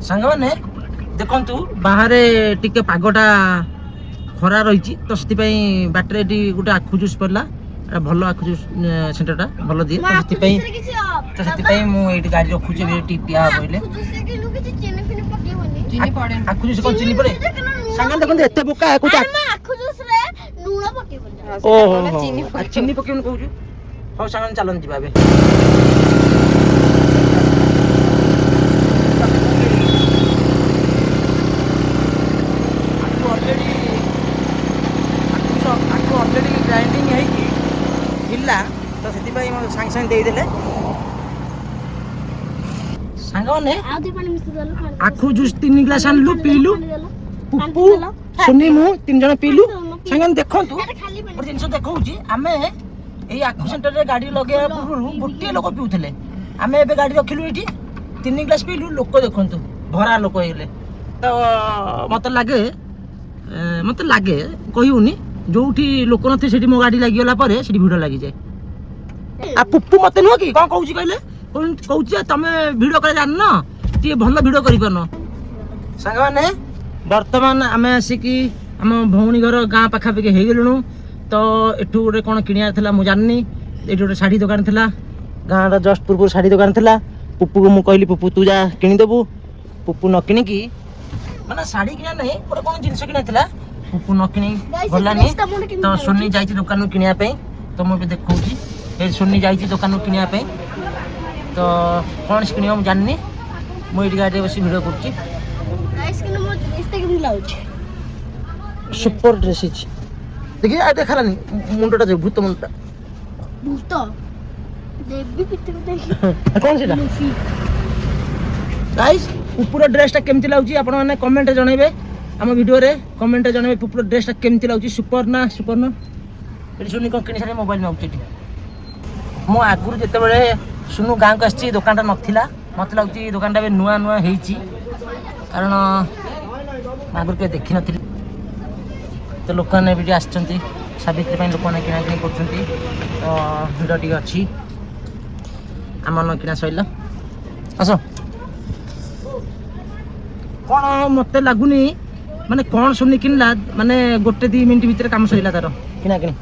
सांग मैंने देखु बाहर टिके पागटा खरा रही तो से बाटर ये गोटे आखु जूस पड़ा भल आखु जूस सेंटरटा भल दिए तो से मुझे गाड़ी रखुचे पिया बोले आखु जूस कौन चीनी पड़े सांग देखो एत बोका चीनी पकेबन कहूँ हाँ सांग चलन जी ऑलरेडी ग्राइंडिंग है तो से सांगे सांगे देदेले सांग मैंने आखु जूस 3 गिलास आनलु पीलु पुप्पू सुनी मु 3 जन पीलु सांगे देखु गोटे जिन देखा आम ये आखु सेंटर रे गाड़ी लगे पूर्व गोटे लोक पीऊले आम ए गाड़ी रखिलु ये 3 गिलास पीलु लोक देखु भरा लोक हो तो मत लगे कहूनी जो लोक नी से मो गाड़ी लगिगला भिड़ लगी जाए आ पुप्पू मत नुह कि कौन कहूँ कहले कहूँ तुम भिड़ कर जान टे भल भिड़ कर सांग मैंने बर्तमान आम आसिकी आम भौणी घर गाँ पाखापाखि हो गलुणु तो एठू गोटे कौन किणियार मुझे जाननी ये गोटे शाढ़ी दुकान था गाँव जस्ट पूर्व शाढ़ी दुकान था पुप्पू को मुझे कहली पुप्पू तू जा किदेबू पुप्पू न किणिकी माने शाढ़ी किणा नहीं गोटे कौन जिनस किणा पुप्पू न कि गलानी तो सोनी जाइए दुकान किणापी तो मुझे देखा सोनी जाइए दुकान किणापी तो कौन से किण जाननी मुझे गाड़ी बस भिड कर सुपर ड्रेस देखिए देखालानी मुंडटा जो भूत मुंडटा कौन से गाइस पुप्पूर ड्रेसटा केमती लगुच आपण मैंने कमेंट जनइबे आम वीडियो रे कमेंट जनइबे पुप्पूर ड्रेसटा केमती लगुच सुपर ना ये सुनी कौन किणी सारे मोबाइल मागुची मो आगुरी जिते बड़े सुनु गाँव को आसी दुकानटा नाला मत लगुच दुकानटा भी नुआ नुआ होती कारण आगुरी के देखी नी तो लोक मैंने भी आसवित्री लोक मैंने किଣା किणी कर तो भिड़ टी अच्छी आम न किଣା सैला आस कौन मत लगुनि माने कौन सुनी किनला माने गोटे 2 मिनट भितर काम सैला तार किଣା किणी